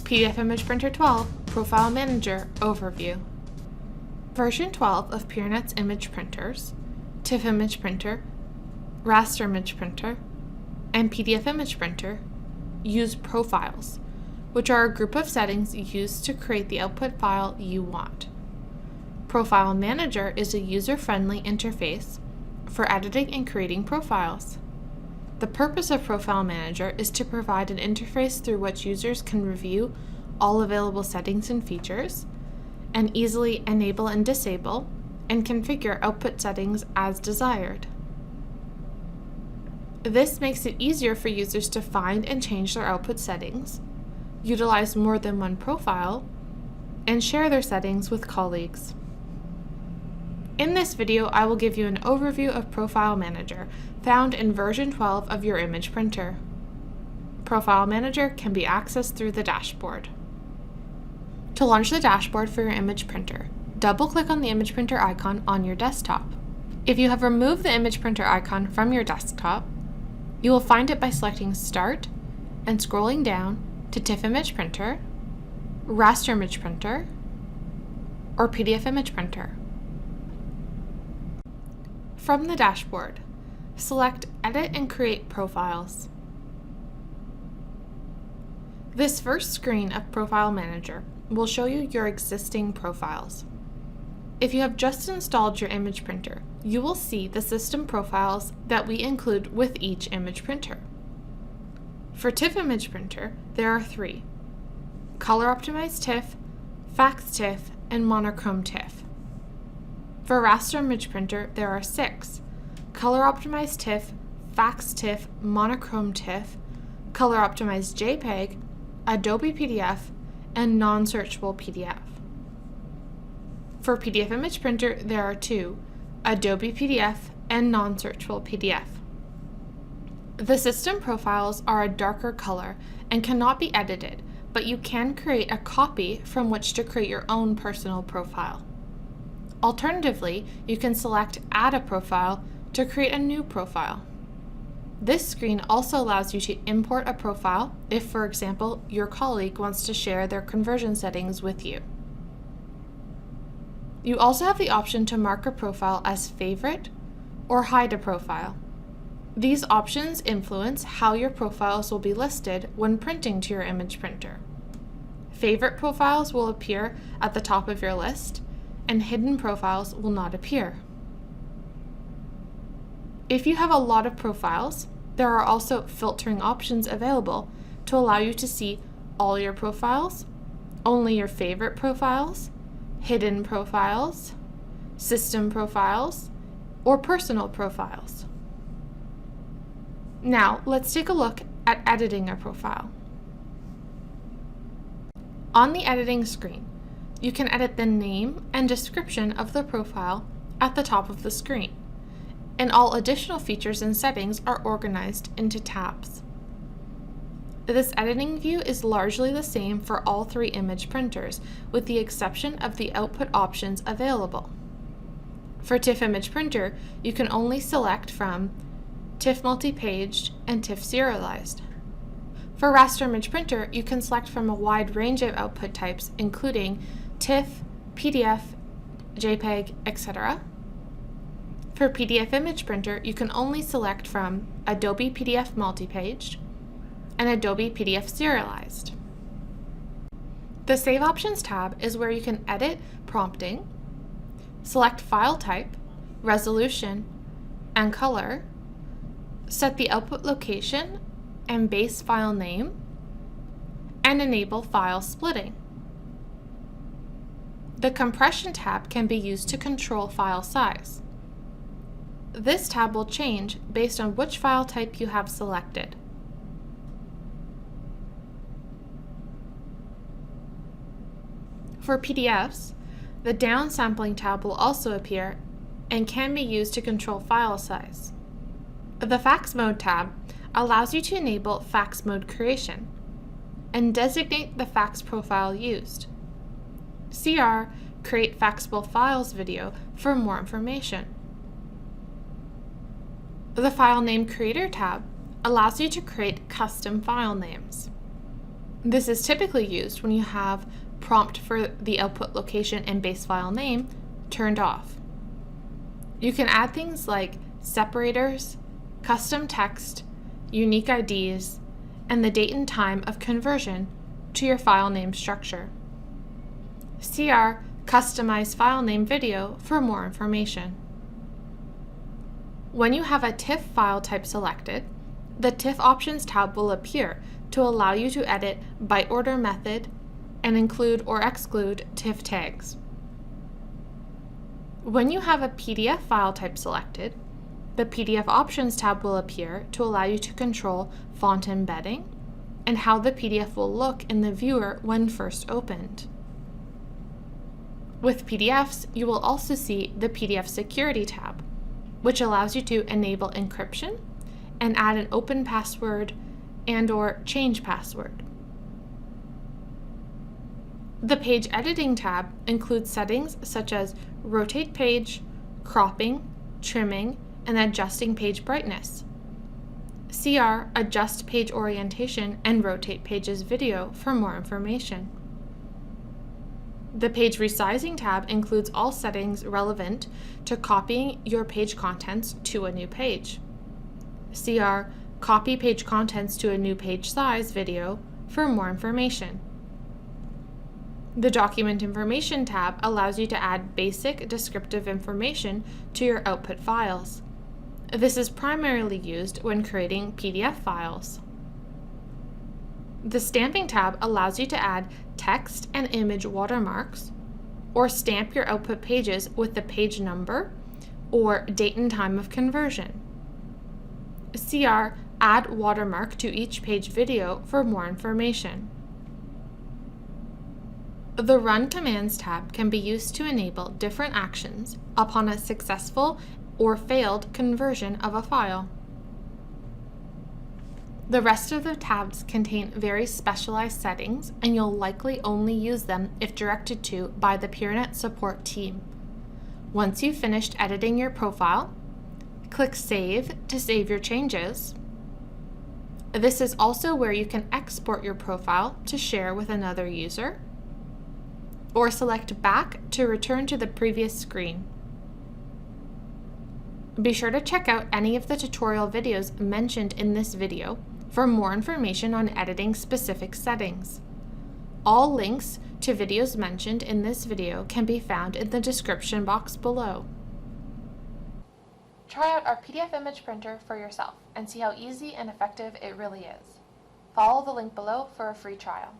PDF Image Printer 12 Profile Manager Overview. Version 12 of Peernet's image printers, Tiff Image Printer, Raster Image Printer, and PDF Image Printer use profiles, which are a group of settings used to create the output file you want. Profile Manager is a user-friendly interface for editing and creating profiles. The purpose of Profile Manager is to provide an interface through which users can review all available settings and features, and easily enable and disable and configure output settings as desired. This makes it easier for users to find and change their output settings, utilize more than one profile, and share their settings with colleagues. In this video, I will give you an overview of Profile Manager, found in version 12 of your image printer. Profile Manager can be accessed through the dashboard. To launch the dashboard for your image printer, double-click on the image printer icon on your desktop. If you have removed the image printer icon from your desktop, you will find it by selecting Start and scrolling down to Tiff Image Printer, Raster Image Printer, or PDF Image Printer. From the dashboard, select Edit and Create Profiles. This first screen of Profile Manager will show you your existing profiles. If you have just installed your image printer, you will see the system profiles that we include with each image printer. For Tiff Image Printer, there are 3: Color Optimized Tiff, Fax Tiff, and Monochrome Tiff. For Raster Image Printer, there are 6: Color Optimized Tiff, Fax Tiff, Monochrome Tiff, Color Optimized JPEG, Adobe PDF, and Non-Searchable PDF. For PDF Image Printer, there are 2: Adobe PDF and Non-Searchable PDF. The system profiles are a darker color and cannot be edited, but you can create a copy from which to create your own personal profile. Alternatively, you can select Add a Profile to create a new profile. This screen also allows you to import a profile if, for example, your colleague wants to share their conversion settings with you. You also have the option to mark a profile as Favorite or hide a profile. These options influence how your profiles will be listed when printing to your image printer. Favorite profiles will appear at the top of your list, and hidden profiles will not appear. If you have a lot of profiles, there are also filtering options available to allow you to see all your profiles, only your favorite profiles, hidden profiles, system profiles, or personal profiles. Now, let's take a look at editing a profile. On the editing screen, you can edit the name and description of the profile at the top of the screen, and all additional features and settings are organized into tabs. This editing view is largely the same for all 3 image printers, with the exception of the output options available. For Tiff Image Printer, you can only select from Tiff Multi-Paged and Tiff Serialized. For Raster Image Printer, you can select from a wide range of output types, including TIFF, PDF, JPEG, etc. For PDF Image Printer, you can only select from Adobe PDF Multi-Paged and Adobe PDF Serialized. The Save Options tab is where you can edit prompting, select file type, resolution, and color, set the output location and base file name, and enable file splitting. The Compression tab can be used to control file size. This tab will change based on which file type you have selected. For PDFs, the Downsampling tab will also appear and can be used to control file size. The Fax Mode tab allows you to enable fax mode creation and designate the fax profile used. See our Create Faxable Files video for more information. The File Name Creator tab allows you to create custom file names. This is typically used when you have prompt for the output location and base file name turned off. You can add things like separators, custom text, unique IDs, and the date and time of conversion to your file name structure. See our Customize File Name video for more information. When you have a TIFF file type selected, the Tiff Options tab will appear to allow you to edit by order method and include or exclude TIFF tags. When you have a PDF file type selected, the PDF Options tab will appear to allow you to control font embedding and how the PDF will look in the viewer when first opened. With PDFs, you will also see the PDF Security tab, which allows you to enable encryption and add an open password and/or change password. The Page Editing tab includes settings such as rotate page, cropping, trimming, and adjusting page brightness. See our Adjust Page Orientation and Rotate Pages video for more information. The Page Resizing tab includes all settings relevant to copying your page contents to a new page. See our Copy Page Contents to a New Page Size video for more information. The Document Information tab allows you to add basic descriptive information to your output files. This is primarily used when creating PDF files. The Stamping tab allows you to add text and image watermarks, or stamp your output pages with the page number or date and time of conversion. See our Add Watermark to Each Page video for more information. The Run Commands tab can be used to enable different actions upon a successful or failed conversion of a file. The rest of the tabs contain very specialized settings, and you'll likely only use them if directed to by the Peernet support team. Once you've finished editing your profile, click Save to save your changes. This is also where you can export your profile to share with another user, or select Back to return to the previous screen. Be sure to check out any of the tutorial videos mentioned in this video for more information on editing specific settings. All links to videos mentioned in this video can be found in the description box below. Try out our PDF image printer for yourself and see how easy and effective it really is. Follow the link below for a free trial.